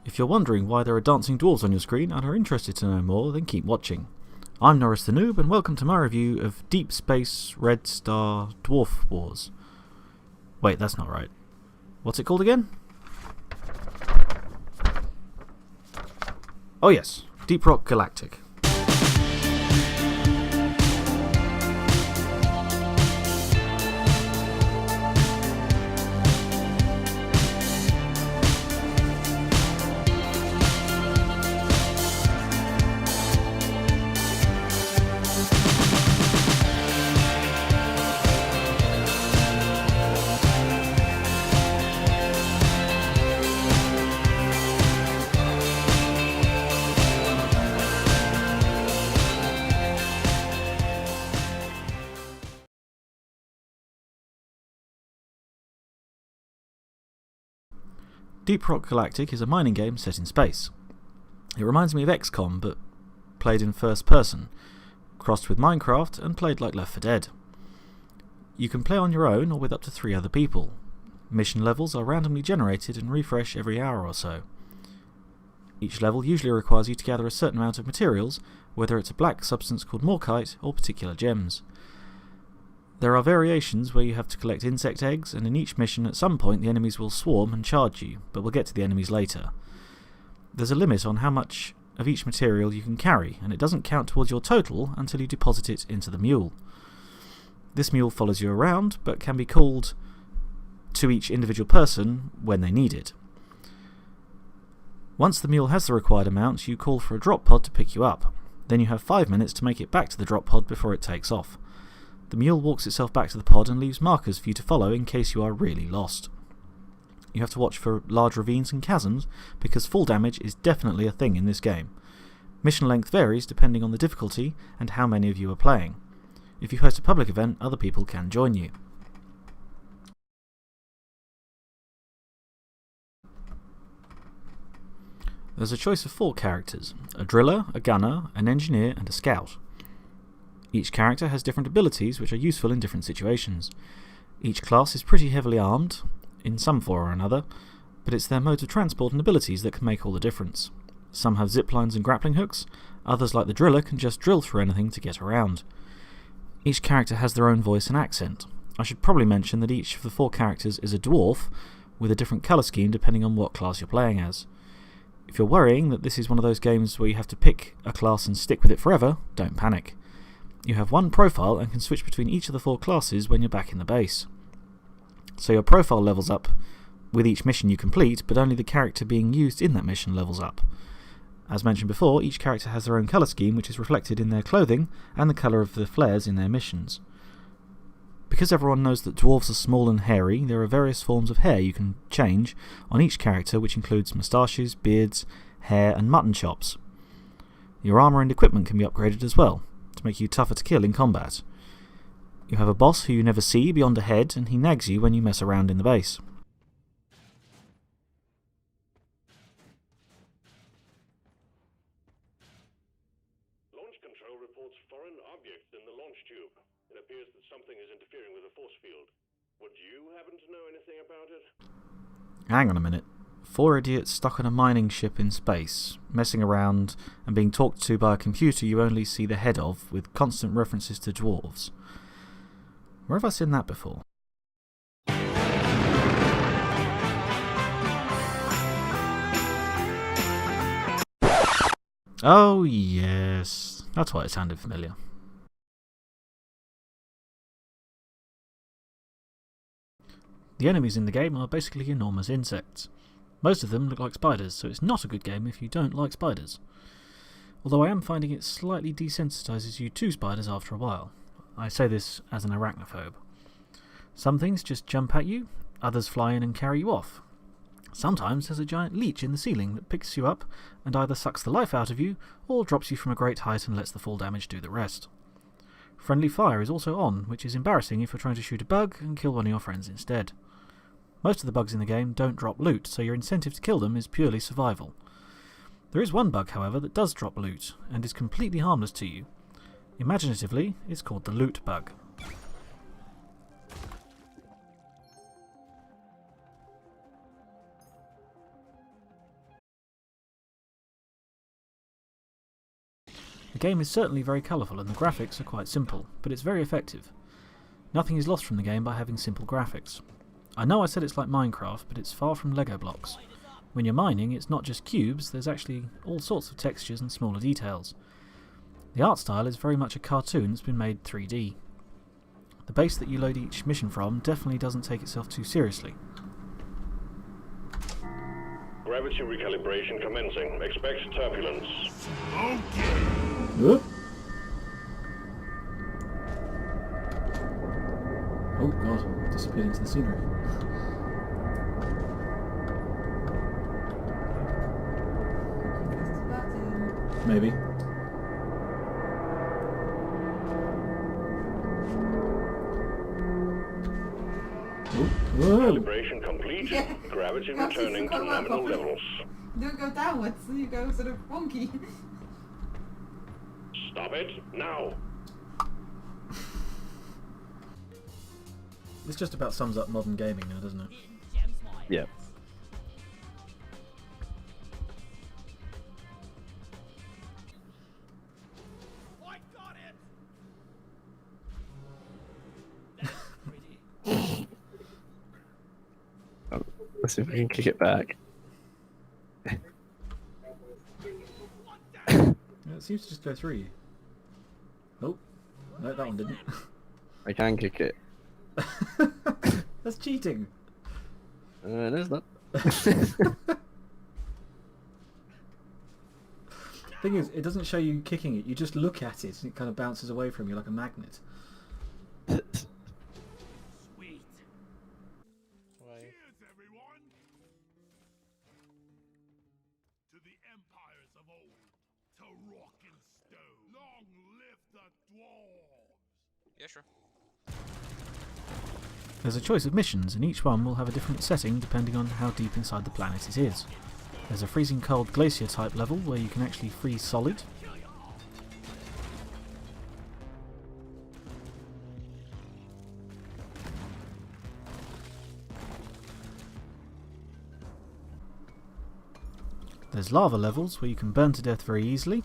If you're wondering why there are dancing dwarves on your screen and are interested to know more, then keep watching. I'm Norris the Noob, and welcome to my review of Deep Space Red Star Dwarf Wars. Wait, that's not right. What's it called again? Oh yes, Deep Rock Galactic. Deep Rock Galactic is a mining game set in space. It reminds me of XCOM, but played in first person, crossed with Minecraft and played like Left 4 Dead. You can play on your own or with up to 3 other people. Mission levels are randomly generated and refresh every hour or so. Each level usually requires you to gather a certain amount of materials, whether it's a black substance called morkite or particular gems. There are variations where you have to collect insect eggs, and in each mission at some point the enemies will swarm and charge you, but we'll get to the enemies later. There's a limit on how much of each material you can carry, and it doesn't count towards your total until you deposit it into the mule. This mule follows you around, but can be called to each individual person when they need it. Once the mule has the required amount, you call for a drop pod to pick you up. Then you have 5 minutes to make it back to the drop pod before it takes off. The mule walks itself back to the pod and leaves markers for you to follow in case you are really lost. You have to watch for large ravines and chasms because fall damage is definitely a thing in this game. Mission length varies depending on the difficulty and how many of you are playing. If you host a public event, other people can join you. There's a choice of 4 characters: a driller, a gunner, an engineer and a scout. Each character has different abilities which are useful in different situations. Each class is pretty heavily armed, in some form or another, but it's their modes of transport and abilities that can make all the difference. Some have ziplines and grappling hooks, others like the driller can just drill through anything to get around. Each character has their own voice and accent. I should probably mention that each of the 4 characters is a dwarf, with a different colour scheme depending on what class you're playing as. If you're worrying that this is one of those games where you have to pick a class and stick with it forever, don't panic. You have one profile and can switch between each of the 4 classes when you're back in the base. So your profile levels up with each mission you complete, but only the character being used in that mission levels up. As mentioned before, each character has their own colour scheme which is reflected in their clothing and the colour of the flares in their missions. Because everyone knows that dwarves are small and hairy, there are various forms of hair you can change on each character, which includes moustaches, beards, hair and mutton chops. Your armour and equipment can be upgraded as well, to make you tougher to kill in combat. You have a boss who you never see beyond a head, and he nags you when you mess around in the base. Launch control reports foreign objects in the launch tube. It appears that something is interfering with the force field. Would you happen to know anything about it? Hang on a minute. 4 idiots stuck on a mining ship in space, messing around and being talked to by a computer you only see the head of, with constant references to dwarves. Where have I seen that before? Oh yes, that's why it sounded familiar. The enemies in the game are basically enormous insects. Most of them look like spiders, so it's not a good game if you don't like spiders. Although I am finding it slightly desensitizes you to spiders after a while. I say this as an arachnophobe. Some things just jump at you, others fly in and carry you off. Sometimes there's a giant leech in the ceiling that picks you up and either sucks the life out of you or drops you from a great height and lets the fall damage do the rest. Friendly fire is also on, which is embarrassing if you're trying to shoot a bug and kill one of your friends instead. Most of the bugs in the game don't drop loot, so your incentive to kill them is purely survival. There is one bug, however, that does drop loot, and is completely harmless to you. Imaginatively, it's called the loot bug. The game is certainly very colourful and the graphics are quite simple, but it's very effective. Nothing is lost from the game by having simple graphics. I know I said it's like Minecraft, but it's far from Lego blocks. When you're mining, it's not just cubes, there's actually all sorts of textures and smaller details. The art style is very much a cartoon that's been made 3D. The base that you load each mission from definitely doesn't take itself too seriously. Gravity recalibration commencing. Expect turbulence. Huh? Oh god, disappeared into the scenery. Maybe. Whoa. Calibration complete. Yeah. Gravity returning to nominal levels. Don't go downwards, you go sort of wonky. Stop it now. This just about sums up modern gaming now, doesn't it? Yeah. Let's see if we can kick it back. Yeah, it seems to just go through you. Nope. No, that one didn't. I can kick it. That's cheating. No, it's not. Thing is, it doesn't show you kicking it. You just look at it and it kind of bounces away from you like a magnet. Sweet. Cheers, everyone! To the empires of old, to rock and stone. Long live the dwarves! Yeah, sure. There's a choice of missions, and each one will have a different setting depending on how deep inside the planet it is. There's a freezing cold glacier type level where you can actually freeze solid. There's lava levels where you can burn to death very easily.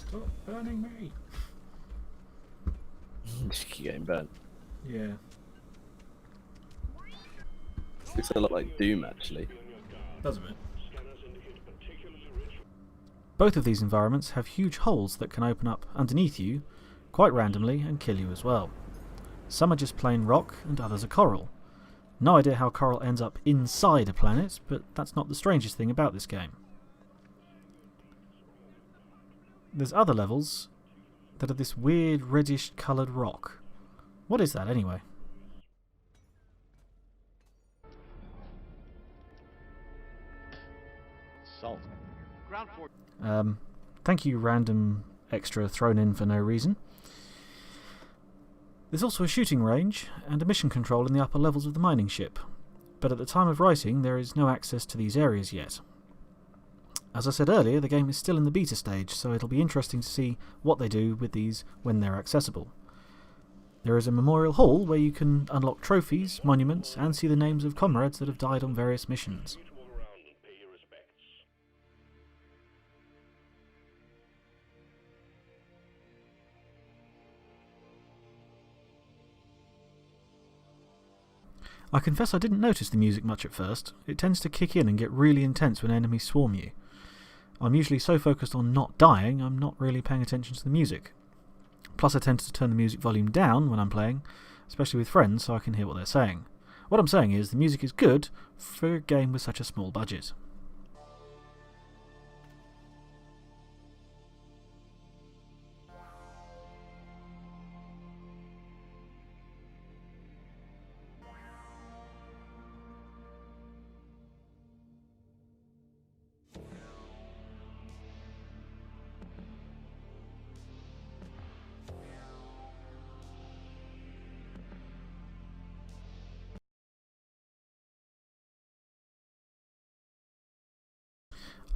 Stop burning me! Just keep getting burnt. Yeah. Looks a lot like Doom, actually. Doesn't it? Scanners indicate particularly rich. Both of these environments have huge holes that can open up underneath you, quite randomly, and kill you as well. Some are just plain rock, and others are coral. No idea how coral ends up inside a planet, but that's not the strangest thing about this game. There's other levels that are this weird reddish coloured rock. What is that anyway? Salt. Ground force. Thank you, random extra thrown in for no reason. There's also a shooting range and a mission control in the upper levels of the mining ship, but at the time of writing there is no access to these areas yet. As I said earlier, the game is still in the beta stage, so it'll be interesting to see what they do with these when they're accessible. There is a memorial hall where you can unlock trophies, monuments, and see the names of comrades that have died on various missions. Walk around and pay your respects. I confess I didn't notice the music much at first. It tends to kick in and get really intense when enemies swarm you. I'm usually so focused on not dying, I'm not really paying attention to the music. Plus I tend to turn the music volume down when I'm playing, especially with friends, so I can hear what they're saying. What I'm saying is, the music is good for a game with such a small budget.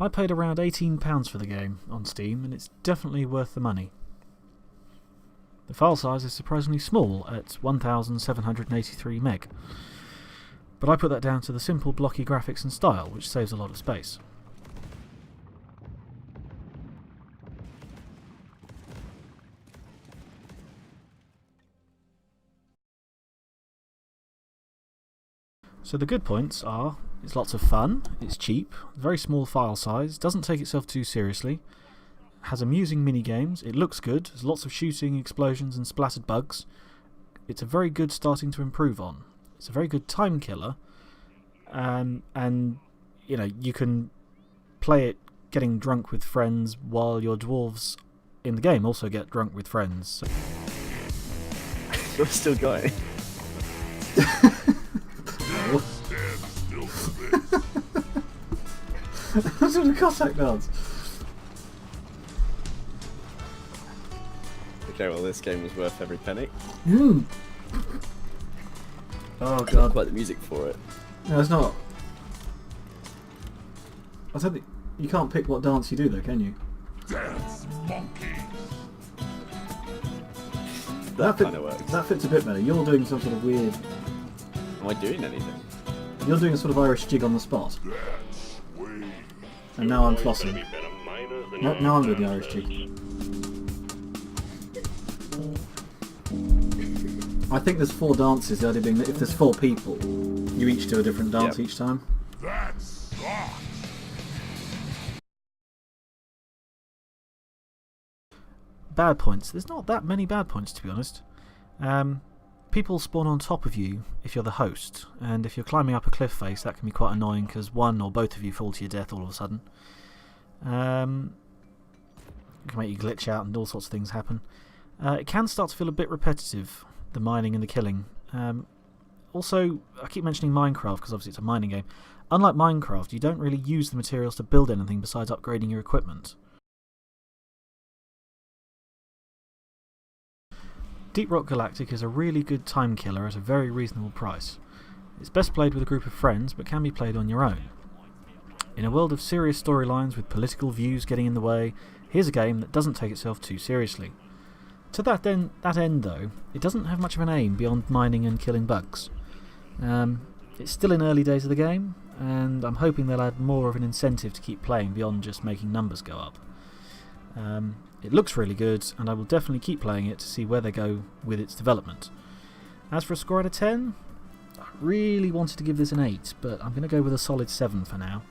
I paid around £18 for the game on Steam, and it's definitely worth the money. The file size is surprisingly small at 1783 meg, but I put that down to the simple blocky graphics and style, which saves a lot of space. So the good points are it's lots of fun, it's cheap, very small file size, doesn't take itself too seriously, has amusing mini-games, it looks good, there's lots of shooting, explosions and splattered bugs. It's a very good starting to improve on. It's a very good time killer, and you know, you can play it getting drunk with friends while your dwarves in the game also get drunk with friends. So You're still going. That's what a Cossack does. Okay, well this game was worth every penny. Oh Not god. quite the music for it. No, it's not. I don't think you can't pick what dance you do though, can you? Dance, monkey! That kind of works. That fits a bit better. You're doing some sort of weird. Am I doing anything? You're doing a sort of Irish jig on the spot. That's way. And now I'm Better flossing. be better miners than No, you now I'm are doing the Irish dancers. jig. I think there's 4 dances, the idea being that if there's 4 people, you each do a different dance Yep. each time. That sucks! Bad points. There's not that many bad points, to be honest. People spawn on top of you if you're the host, and if you're climbing up a cliff face, that can be quite annoying because one or both of you fall to your death all of a sudden. It can make you glitch out and all sorts of things happen. It can start to feel a bit repetitive, the mining and the killing. Also, I keep mentioning Minecraft because obviously it's a mining game. Unlike Minecraft, you don't really use the materials to build anything besides upgrading your equipment. Deep Rock Galactic is a really good time killer at a very reasonable price. It's best played with a group of friends, but can be played on your own. In a world of serious storylines with political views getting in the way, here's a game that doesn't take itself too seriously. To that end though, it doesn't have much of an aim beyond mining and killing bugs. It's still in early days of the game, and I'm hoping they'll add more of an incentive to keep playing beyond just making numbers go up. It looks really good, and I will definitely keep playing it to see where they go with its development. As for a score out of 10, I really wanted to give this an 8, but I'm going to go with a solid 7 for now.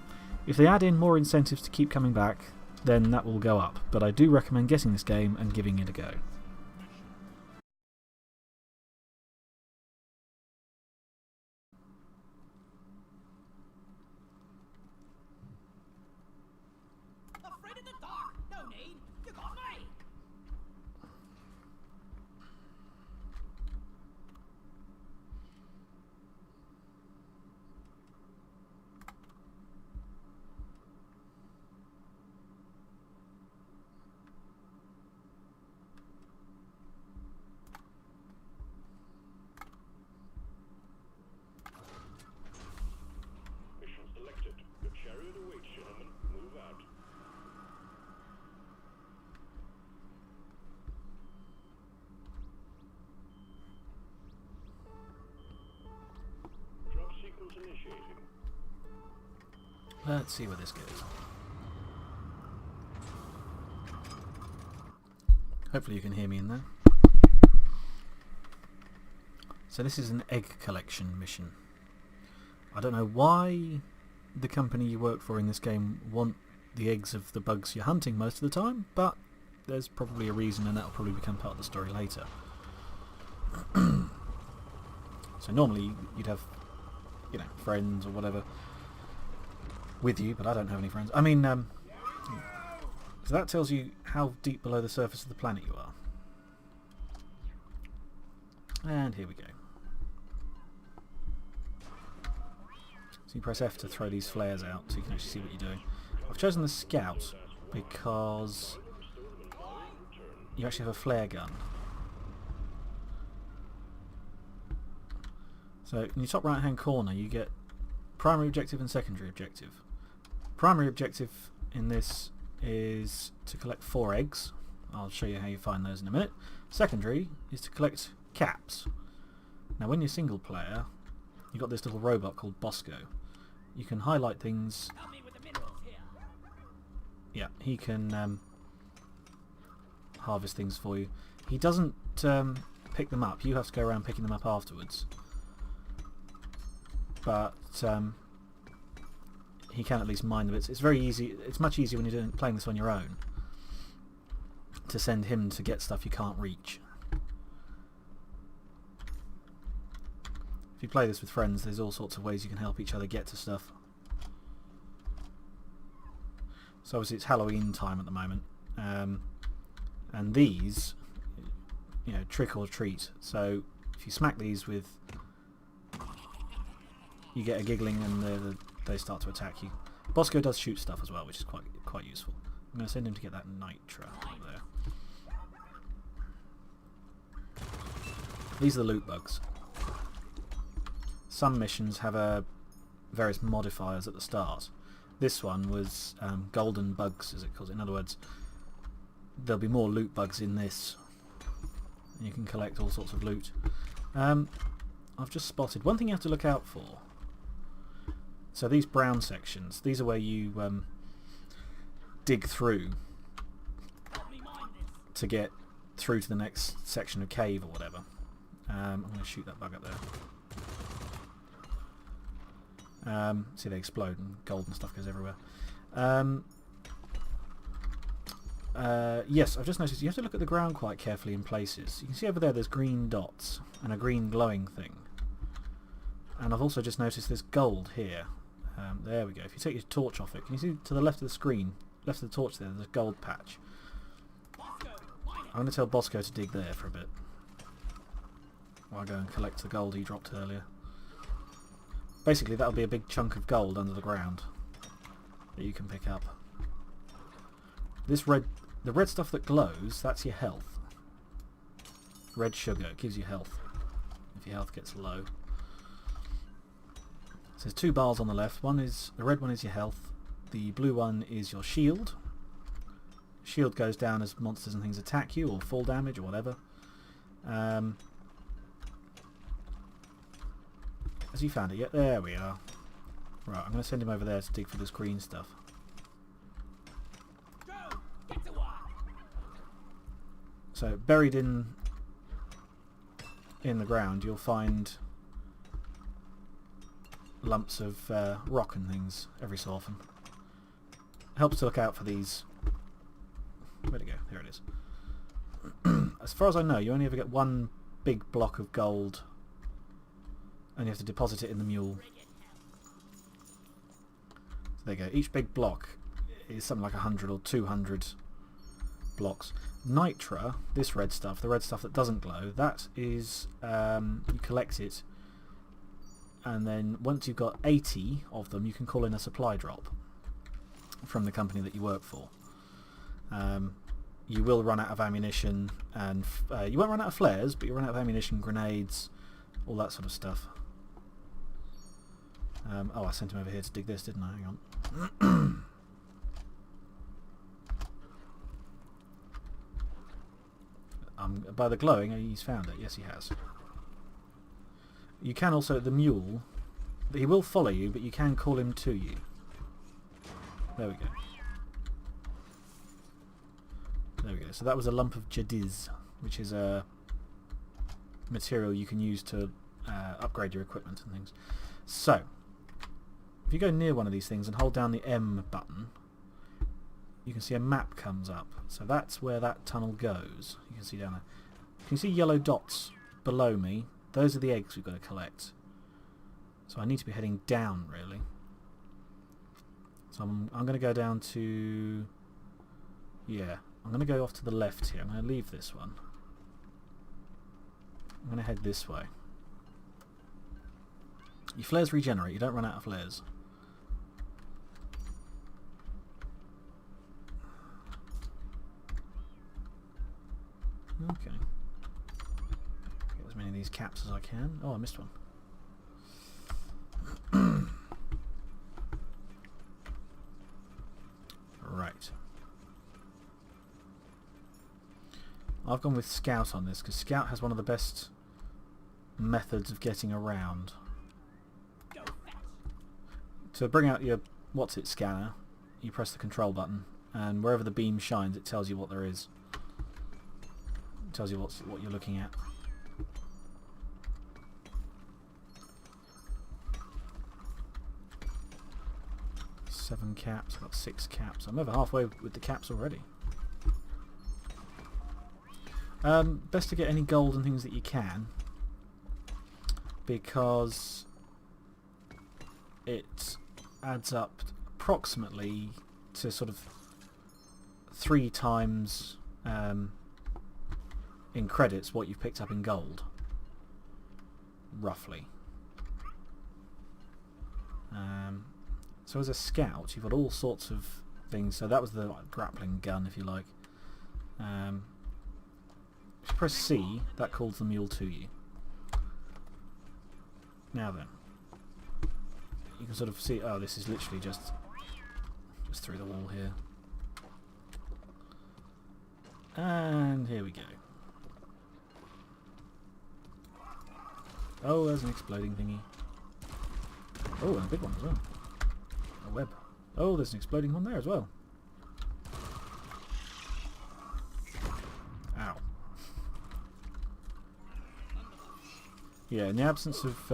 If they add in more incentives to keep coming back, then that will go up, but I do recommend getting this game and giving it a go. Afraid of the dark? No need. You got me. Mission selected. The chariot awaits, gentlemen. Move out. Drop sequence initiating. Let's see where this goes. Hopefully you can hear me in there. So this is an egg collection mission. I don't know why the company you work for in this game want the eggs of the bugs you're hunting most of the time, but there's probably a reason, and that'll probably become part of the story later. So normally you'd have, you know, friends or whatever with you, but I don't have any friends. I mean, so that tells you how deep below the surface of the planet you are. And here we go. So you press F to throw these flares out so you can actually see what you're doing. I've chosen the Scout because you actually have a flare gun. So in your top right hand corner you get primary objective and secondary objective. Primary objective in this is to collect 4 eggs. I'll show you how you find those in a minute. Secondary is to collect caps. Now when you're single player, you've got this little robot called Bosco. You can highlight things. Help me with the minerals here. Yeah, he can harvest things for you. He doesn't pick them up. You have to go around picking them up afterwards. but he can at least mine the bits. It's very easy. It's much easier when you're playing this on your own to send him to get stuff you can't reach. If you play this with friends, there's all sorts of ways you can help each other get to stuff. So obviously it's Halloween time at the moment, and these, you know, trick or treat. So if you smack these with, you get a giggling and they start to attack you. Bosco does shoot stuff as well, which is quite useful. I'm going to send him to get that nitra there. These are the loot bugs. Some missions have various modifiers at the start. This one was golden bugs, as it calls it. In other words, there'll be more loot bugs in this. And you can collect all sorts of loot. I've just spotted one thing you have to look out for. So these brown sections, these are where you dig through to get through to the next section of cave or whatever. I'm going to shoot that bug up there. See, they explode and gold and stuff goes everywhere. Yes, I've just noticed you have to look at the ground quite carefully in places. You can see over there's green dots and a green glowing thing. And I've also just noticed there's gold here. There we go. If you take your torch off it, can you see to the left of the screen, left of the torch there's a gold patch. I'm going to tell Bosco to dig there for a bit while I go and collect the gold he dropped earlier. Basically that'll be a big chunk of gold under the ground that you can pick up. The red stuff that glows, that's your health. Red sugar, it gives you health if your health gets low. So there's two bars on the left. The red one is your health. The blue one is your shield. Shield goes down as monsters and things attack you or fall damage or whatever. Has he found it yet? There we are. Right, I'm going to send him over there to dig for this green stuff. So buried in the ground you'll find lumps of rock and things every so often. Helps to look out for these. Where'd it go? There it is. As far as I know, you only ever get one big block of gold and you have to deposit it in the mule. So there you go. Each big block is something like 100 or 200 blocks. Nitra, this red stuff, the red stuff that doesn't glow, that is, you collect it, and then once you've got 80 of them, you can call in a supply drop from the company that you work for. You will run out of ammunition, and you won't run out of flares, but you'll run out of ammunition, grenades, all that sort of stuff. Oh, I sent him over here to dig this, didn't I? Hang on. By the glowing, he's found it. Yes, he has. You can also, the mule, he will follow you, but you can call him to you. There we go. There we go. So that was a lump of jadiz, which is a material you can use to upgrade your equipment and things. So, if you go near one of these things and hold down the M button, you can see a map comes up. So that's where that tunnel goes. You can see down there. Can you see yellow dots below me? Those are the eggs we've got to collect. So I need to be heading down, really. So I'm going to go down to... Yeah, I'm going to go off to the left here. I'm going to leave this one. I'm going to head this way. Your flares regenerate. You don't run out of flares. Okay. Get as many of these caps as I can. Oh, I missed one. Right. I've gone with Scout on this because Scout has one of the best methods of getting around. To bring out your what's-it scanner, you press the control button, and wherever the beam shines, it tells you what there is. It tells you what you're looking at. 7 caps, I've got 6 caps. I'm over halfway with the caps already. Best to get any gold and things that you can, because it adds up approximately to sort of 3 times in credits what you've picked up in gold, roughly. So as a scout, you've got all sorts of things. So that was the grappling gun, if you like. If you press C, that calls the mule to you. Now then, you can sort of see, oh, this is literally just through the wall here. And here we go. Oh, there's an exploding thingy. Oh, and a big one as well. A web. Oh, there's an exploding one there as well. Ow. Yeah, in the absence of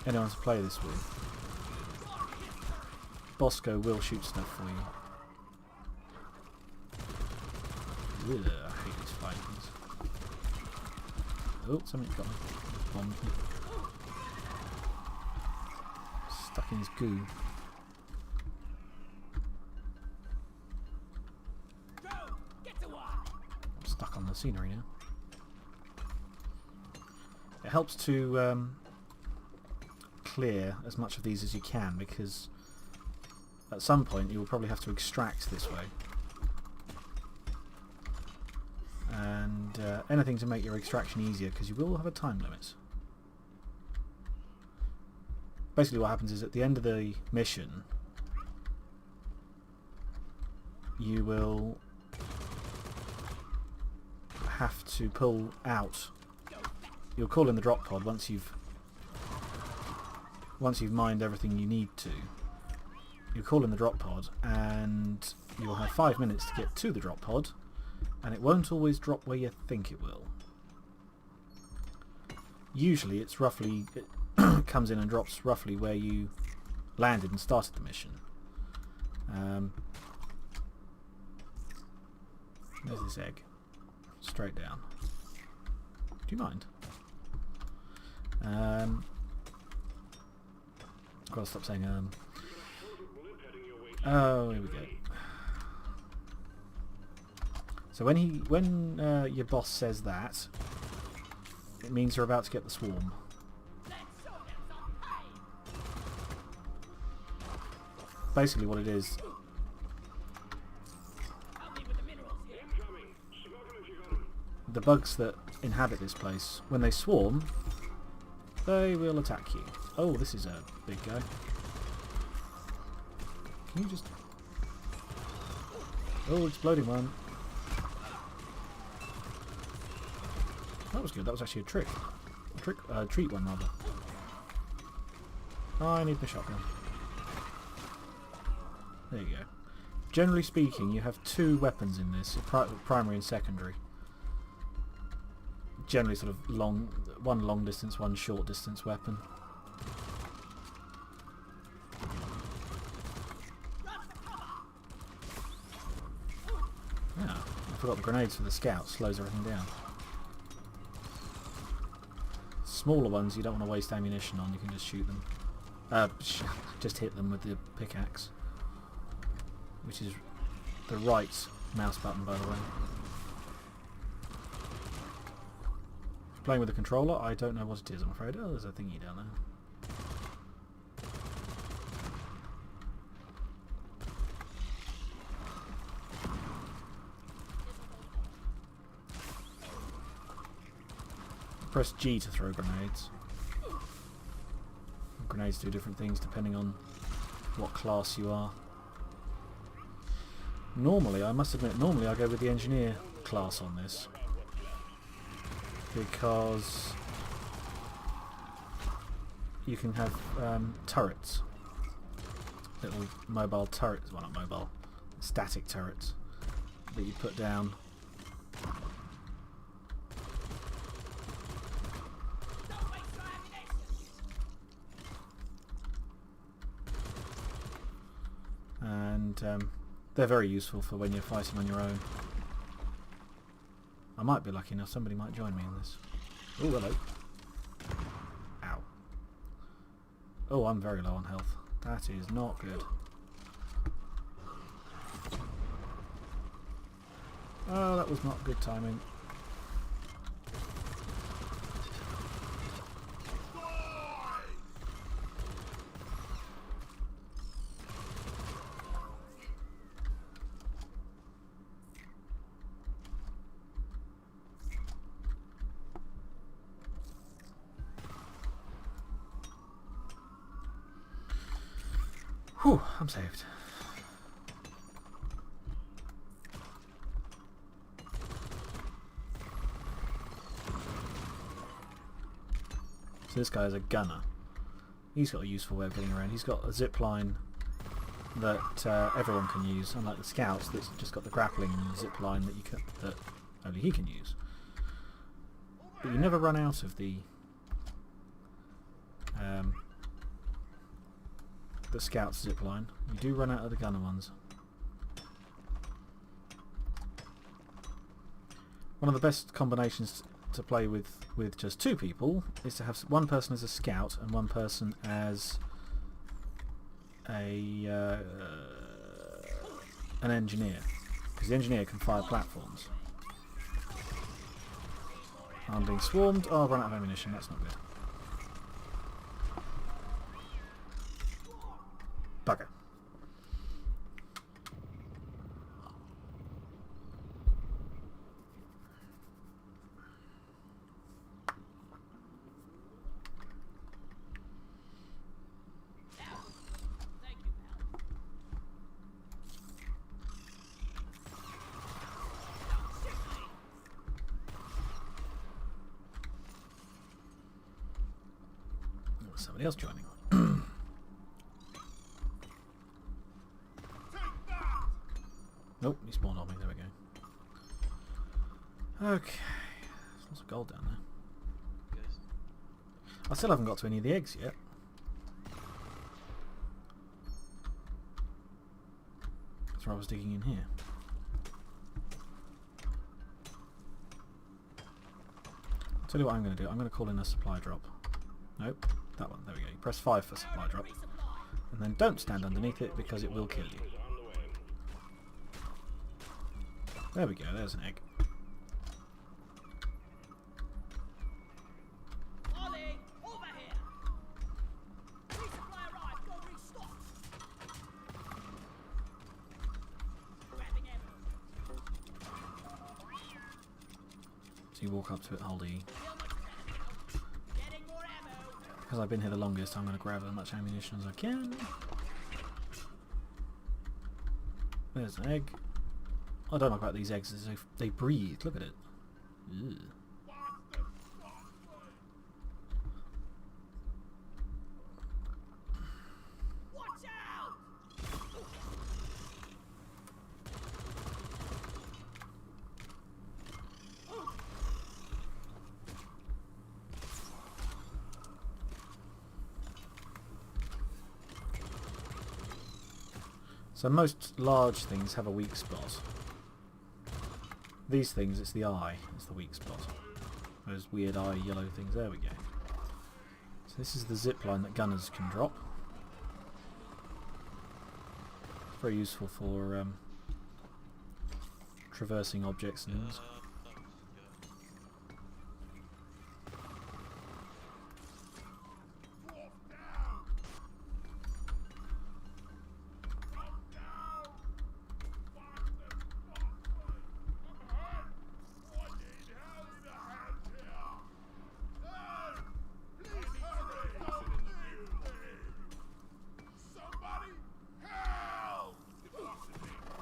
anyone to play this with, Bosco will shoot stuff for you. Ugh, I hate these flying things. Oh, somebody's got me. Bombed me. Stuck in his goo. I'm stuck on the scenery now. It helps to clear as much of these as you can, because at some point you will probably have to extract this way. And anything to make your extraction easier, because you will have a time limit. Basically what happens is at the end of the mission you will have to pull out. You'll call in the drop pod once you've mined everything you need to. You call in the drop pod and you'll have 5 minutes to get to the drop pod, and it won't always drop where you think it will. Usually it's roughly, it comes in and drops roughly where you landed and started the mission. There's this egg. Straight down. Do you mind? I've got to stop saying Oh, here we go. So when your boss says that, it means you're about to get the swarm. Basically what it is, the bugs that inhabit this place, when they swarm, they will attack you. Oh, this is a big guy. Can you just... Oh, exploding one. That was good. That was actually a trick. A treat one, rather. Oh, I need the shotgun. There you go. Generally speaking, you have 2 weapons in this, primary and secondary. Generally sort of one long distance, one short distance weapon. Yeah, I forgot the grenades for the scouts, slows everything down. Smaller ones you don't want to waste ammunition on, you can just shoot them. Just hit them with the pickaxe. Which is the right mouse button, by the way. Playing with the controller, I don't know what it is, I'm afraid. Oh, there's a thingy down there. Press G to throw grenades. Grenades do different things depending on what class you are. Normally, I must admit, normally I go with the engineer class on this, because you can have turrets, little mobile turrets, well not mobile, static turrets that you put down. and they're very useful for when you're fighting on your own. I might be lucky enough, somebody might join me in this. Oh, hello. Ow. Oh, I'm very low on health. That is not good. Oh, that was not good timing. Whew, I'm saved. So this guy is a gunner. He's got a useful way of getting around. He's got a zip line that everyone can use, unlike the scouts that's just got the grappling zip line that only he can use. But you never run out of the scout's zip line. You do run out of the gunner ones. One of the best combinations to play with just two people is to have one person as a scout and one person as an engineer, because the engineer can fire platforms. I'm being swarmed. Oh, I've run out of ammunition. That's not good. Bugger. Somebody else joining. Nope, he spawned on me. There we go. Okay. There's lots of gold down there. I still haven't got to any of the eggs yet. That's where I was digging in here. I'll tell you what I'm going to do. I'm going to call in a supply drop. Nope. That one. There we go. You press 5 for supply drop. And then don't stand underneath it because it will kill you. There we go. There's an egg. Ollie, over here. Resupply arrived. Go restock. Grabbing ammo. So you walk up to it, hold E. Getting more ammo. Because I've been here the longest, I'm going to grab as much ammunition as I can. There's an egg. I don't like about these eggs is they breathe. Look at it. Ew. Watch out! So most large things have a weak spot. These things, it's the eye, it's the weak spot. Those weird eye yellow things, there we go. So this is the zip line that gunners can drop. It's very useful for traversing objects and things.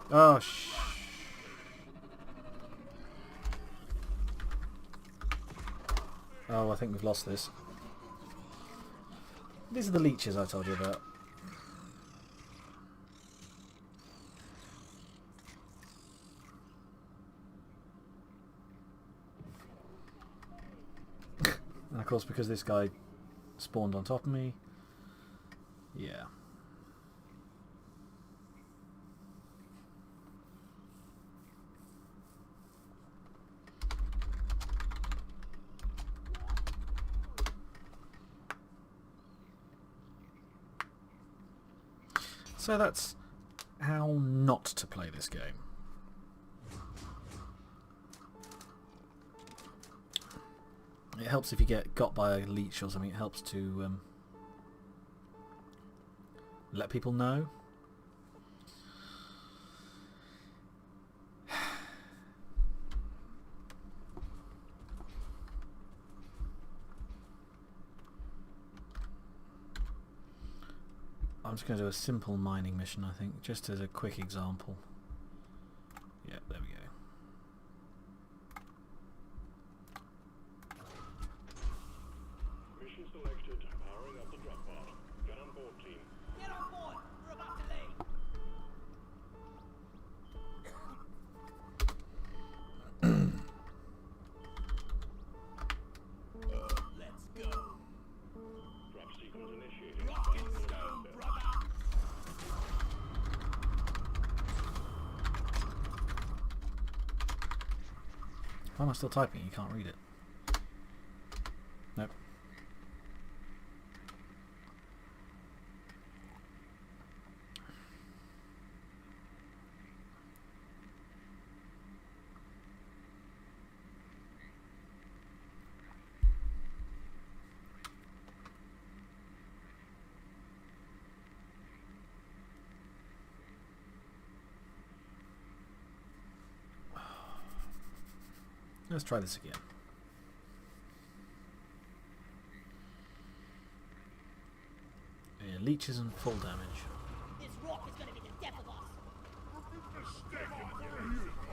Oh, oh, I think we've lost this. These are the leeches I told you about. And of course, because this guy spawned on top of me, yeah. So that's how not to play this game. It helps if you get got by a leech or something. It helps to let people know. I'm just going to do a simple mining mission, I think, just as a quick example. Yeah, there we go. Mission selected. Powering up the drop pod. Get on board, team. Get on board. We're about to leave. Let's go. Drop sequence initiated. Rock and stone, brother. Why am I still typing? You can't read it. Nope. Let's try this again. Yeah, leeches and full damage. This rock is gonna be the death of us. Mistaken for a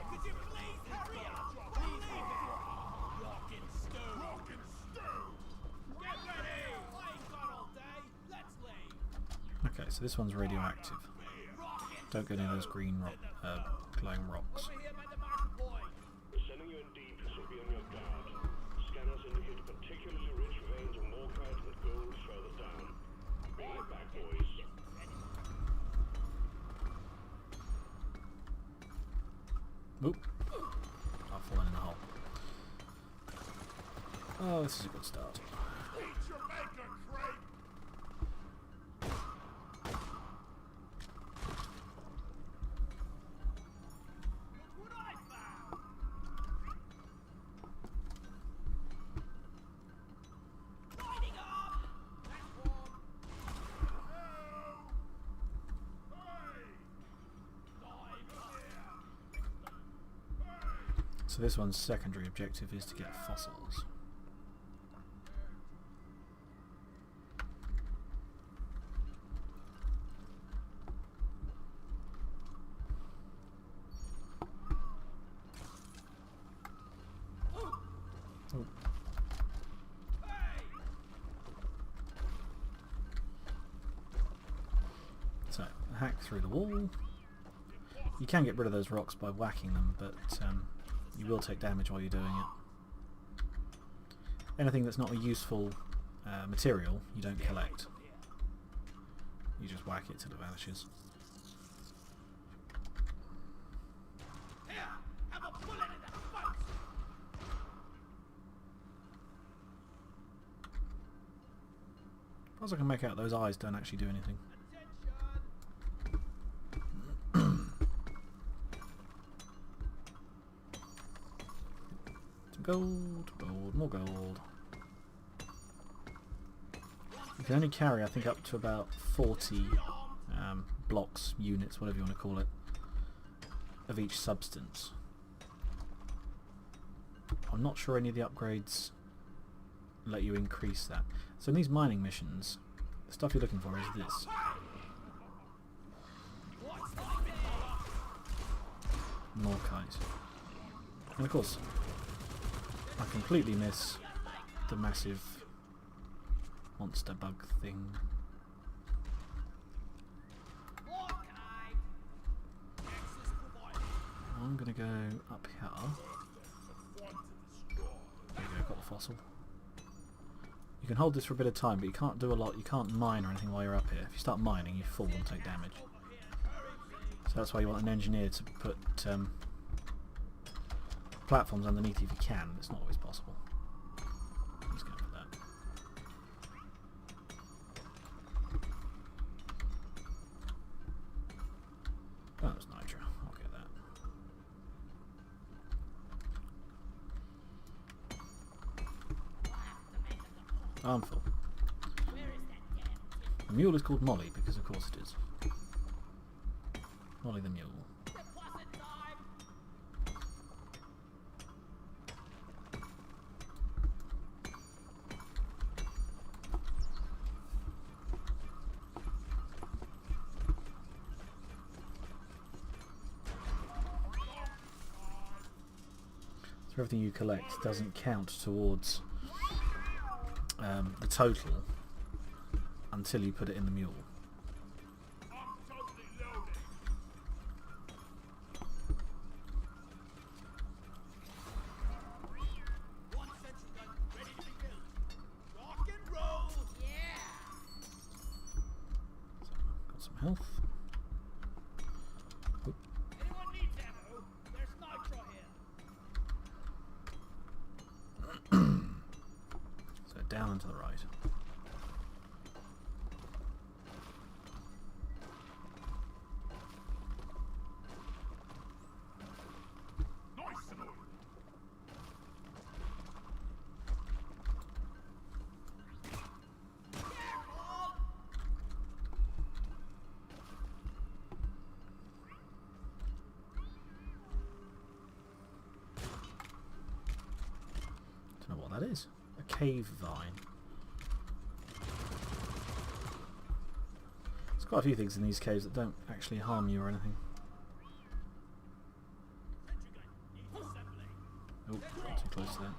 Could you please hurry up? We're leaving. Rock and stone. rock and stone! Get ready. I ain't got all day. Let's leave. Okay, so this one's radioactive. Rock and Don't go near those green rock, glowing rocks. over here by the marker point. We're sending you in deep, so be on your guard. Scanners indicate particularly rich veins of morkite and gold further down. Bring it back, boys. Oop. I've fallen in the hole. Oh, this is a good start. Eat your maker, Craig! Look what I found. Lighting up. That's one. So this one's secondary objective is to get fossils. Oh. So, hack through the wall. You can get rid of those rocks by whacking them, but you will take damage while you're doing it. Anything that's not a useful material, you don't collect. You just whack it till it vanishes. Here, have a bullet in the face. As far as I can make out, those eyes don't actually do anything. Some gold, gold, more gold. You can only carry, I think, up to about 40 blocks, units, whatever you want to call it, of each substance. I'm not sure any of the upgrades let you increase that. So in these mining missions, the stuff you're looking for is this. Morkite. And of course, I completely miss the massive monster bug thing. I'm gonna go up here. There you go, got the fossil. You can hold this for a bit of time, but you can't do a lot. You can't mine or anything while you're up here. If you start mining, you fall and take damage. So that's why you want an engineer to put platforms underneath if you can. It's not always possible. Let's go for that. Armful. The mule is called Molly because of course it is. Molly the mule. So everything you collect doesn't count towards the total until you put it in the mule. I'm totally loaded. One sentry gun ready to be built. Rock and roll! Yeah! Got some health. Anyone needs ammo? There's nitro here. So down and to the right. Nice and all. Don't know what that is. A cave vine. There's quite a few things in these caves that don't actually harm you or anything. Oh, not too close there.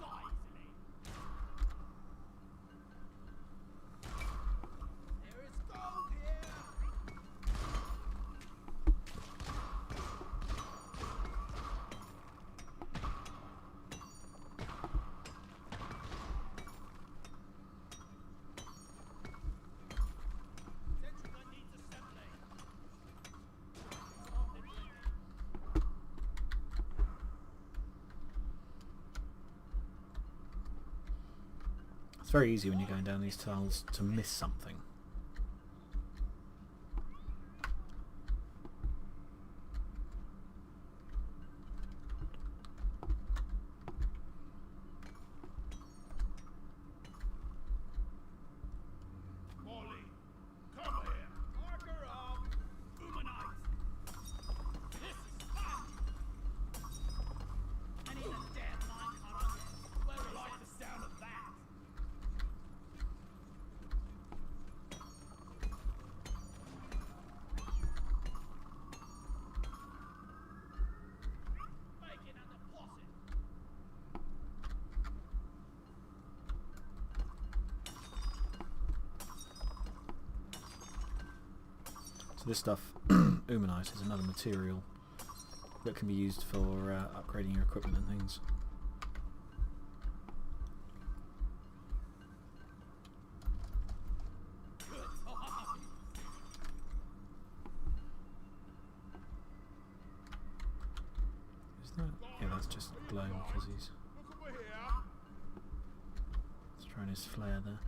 There is gold here! Sentry gun needs assembly. It's very easy when you're going down these tunnels to miss something. Molly, come here. Marker up! Humanize! This is hot! I need a damn line cut on this. Where I like the sound of that! Bacon and the posset! So this stuff, Umanite, is another material that can be used for upgrading your equipment and things. Is that? Yeah, that's just glowing because he's Look over here. throwing his flare there.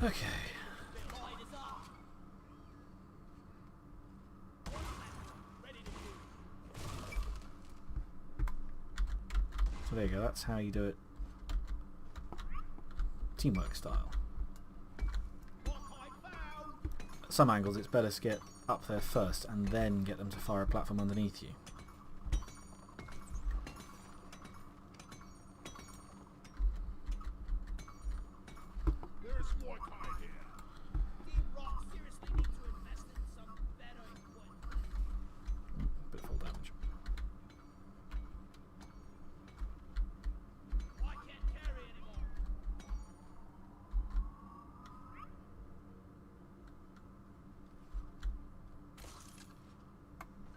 Okay. Light is up! Ready to move. So there you go, that's how you do it teamwork style. Hawkeye found! At some angles it's better to get up there first and then get them to fire a platform underneath you. There's more kind here. Team Rock seriously need to invest in some better equipment. Bit full damage. I can't carry anymore.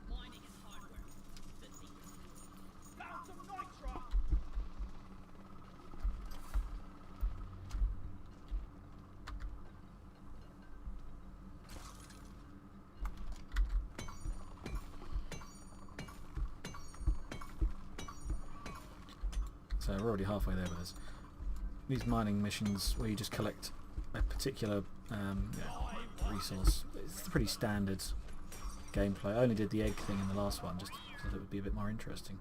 Mining and hardware. Found some nitro! So we're already halfway there with this. These mining missions where you just collect a particular resource. It's pretty standard gameplay. I only did the egg thing in the last one just so that it would be a bit more interesting.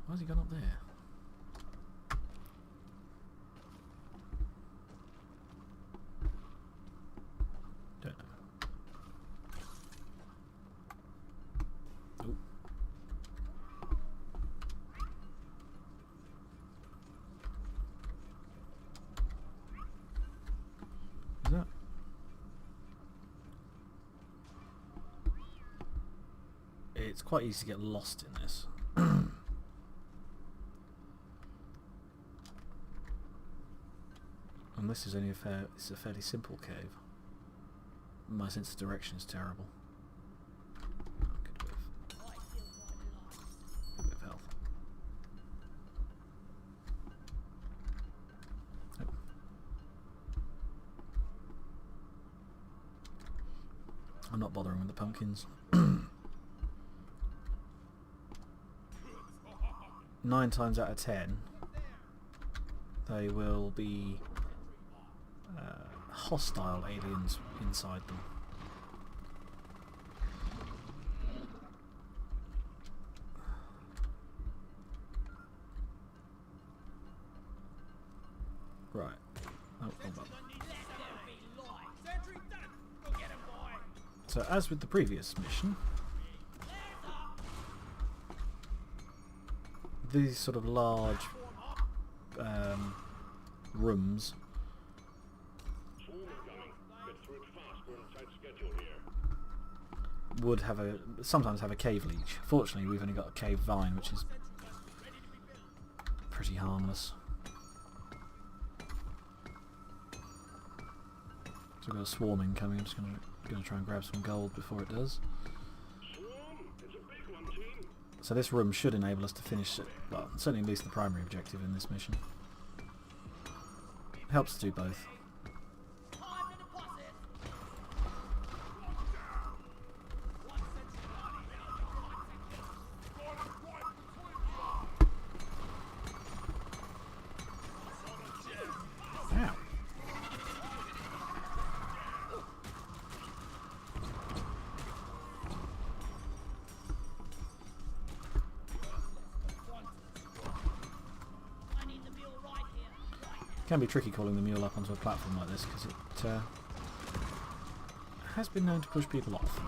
Why has he gone up there? Is it? It's quite easy to get lost in this. And this is only it's a fairly simple cave. My sense of direction is terrible. Good bit of health. Oh. I'm not bothering with the pumpkins. 9 times out of 10 they will be hostile aliens inside them. Right. Oh, hold on. So as with the previous mission, these sort of large rooms would have sometimes have a cave leech. Fortunately, we've only got a cave vine, which is pretty harmless. So we've got a swarm incoming. I'm just going to try and grab some gold before it does. So this room should enable us to finish, well, certainly at least the primary objective in this mission. It helps to do both. Ow. It can be tricky calling the mule up onto a platform like this because it has been known to push people off.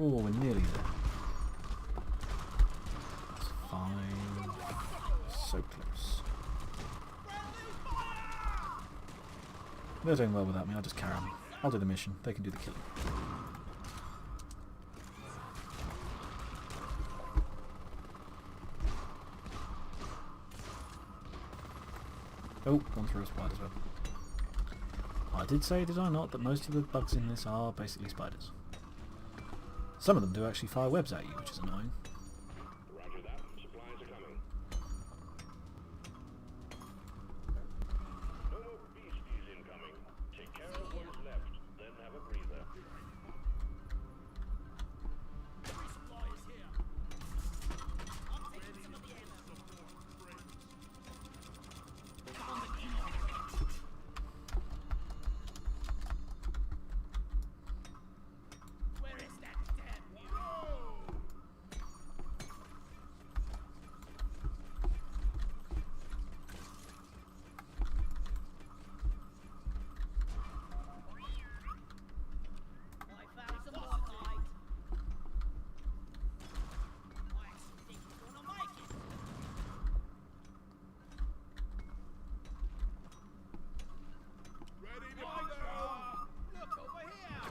Oh, we're nearly there. That's fine. So close. They're doing well without me, I'll just carry on. I'll do the mission, they can do the killing. Oh, gone through a spider's web. I did say, did I not, that most of the bugs in this are basically spiders. Some of them do actually fire webs at you, which is annoying. Roger that. Supplies are coming. No more beasties incoming. Take care of what is left, then have a breather. Every supply is here. I'm taking some of the ammo. Come on, the key. Where is that damn mule? I found some loctite. I actually think he's gonna make it. Ready to go! Look over here.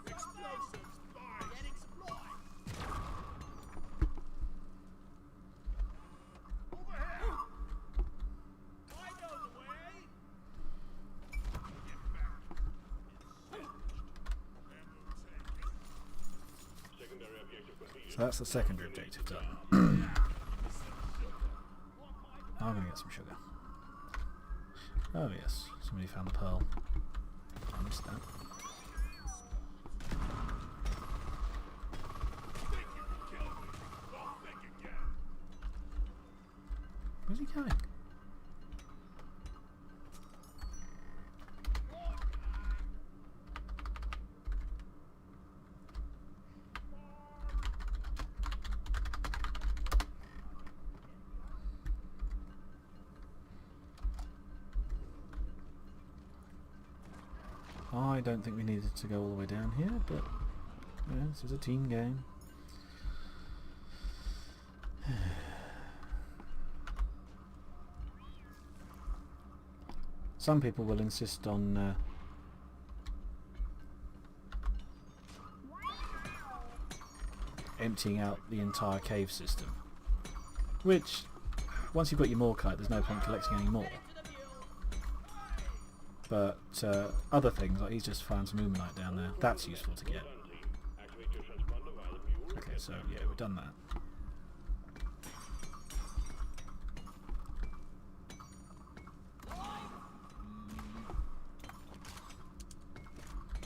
Explosives, fire! Getting supplies. Over here! I know the way. Get back! Ammo tank. Secondary objective completed. So that's the secondary objective done. Now I'm going to get some sugar. Oh yes, somebody found the pearl. I missed that. Think you can kill me? Don't think again! Where's he going? I don't think we needed to go all the way down here, but yeah, this is a team game. Some people will insist on emptying out the entire cave system, which, once you've got your Morkite, there's no point collecting any more. But other things, like he's just found some Umanite down there, that's useful to get. Okay, so yeah, we've done that.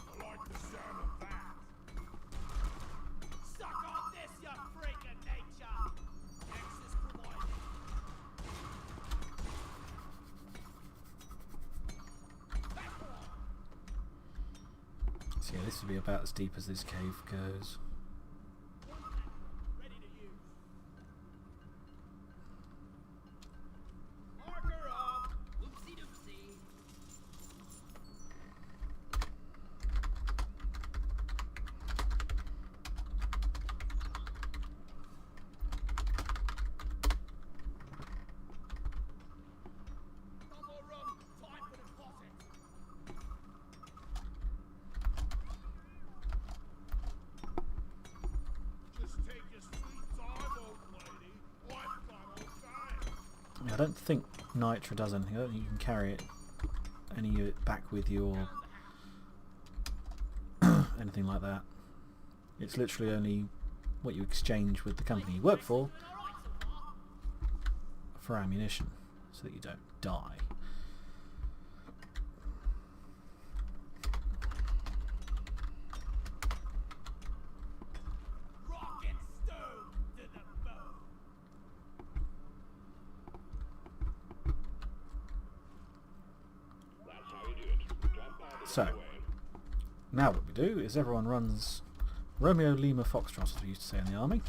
I like the sound of that. Suck on this, you freak of nature! Access provided. So yeah, this would be about as deep as this cave goes. Ready to use. Marker up! Oopsie doopsie. No more room. Time for deposit. Just take your sweet time, old lady. I've got all time. Yeah, I don't think Nitra does anything. I don't think you can carry it any of it back with you or anything like that. It's literally only what you exchange with the company you work for ammunition, so that you don't die. Rock and stone to the bone. That's how you do it. Drop by the So, way. now what we do is everyone runs Romeo Lima Foxtrot, as we used to say in the army,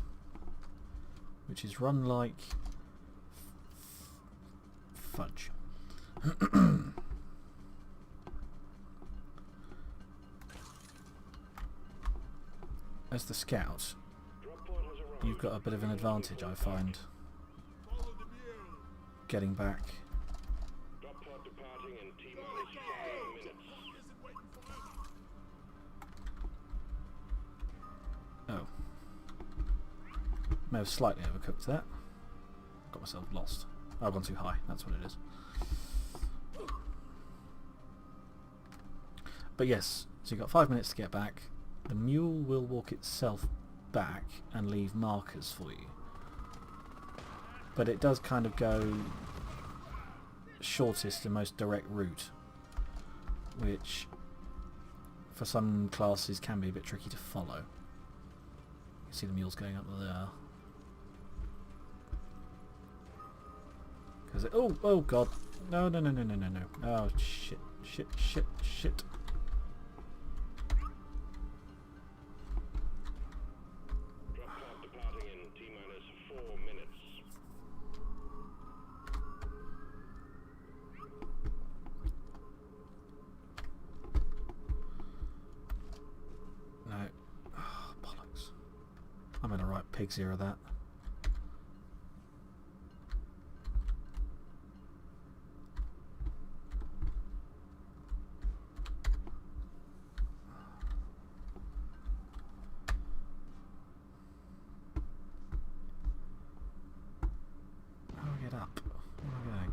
which is run like fudge. As the scout, Drop pod has arrived. you've got a bit of an advantage, I find, Follow the mule. getting back. Drop pod departing in T-minus 5 minutes. Isn't waiting forever. Oh. May have slightly overcooked that. Got myself lost. I've gone too high, that's what it is. But yes, so you've got 5 minutes to get back. The mule will walk itself back and leave markers for you. But it does kind of go shortest and most direct route, which for some classes can be a bit tricky to follow. You see the mules going up there. Because oh god, no. Oh shit. Drop pod departing in T-minus 4 minutes. No. Oh, bollocks. I'm gonna write pig zero that. How do I get up? Where am I going?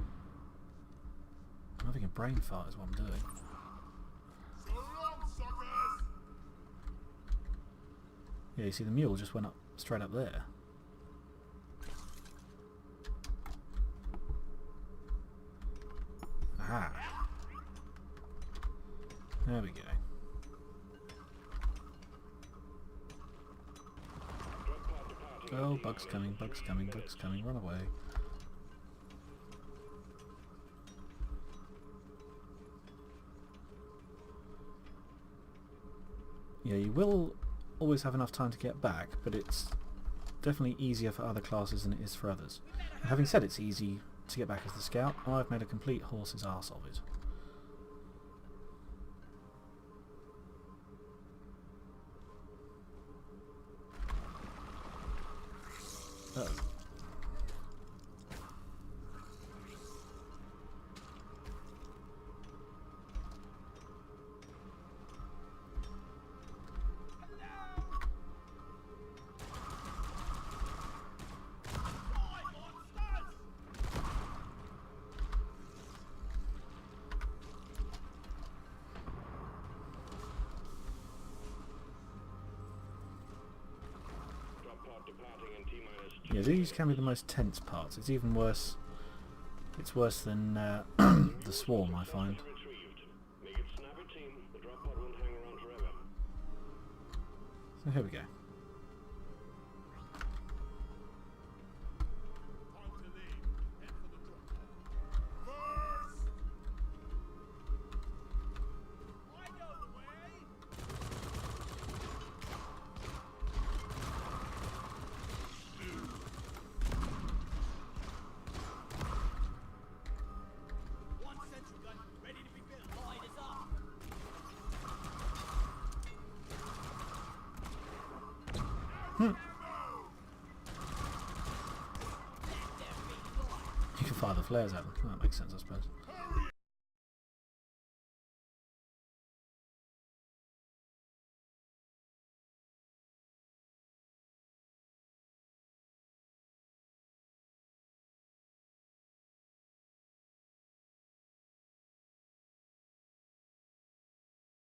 I'm having a brain fart is what I'm doing. So long, suckers. Yeah, you see the mule just went up straight up there. Aha. There we go. Drop pod departing Oh, in bugs T-minus coming, bugs 3 coming, minutes. bugs coming, run away. Yeah, you will always have enough time to get back, but it's definitely easier for other classes than it is for others. And having said it's easy to get back as the scout, I've made a complete horse's arse of it. Oh. Yeah, these can be the most tense parts. It's even worse. It's worse than the swarm, I find. So here we go. Time to leave. Head for the drop pod. First! I know the way! One central gun ready to be built. Line is up. You can fire the flares at them. That makes sense, I suppose.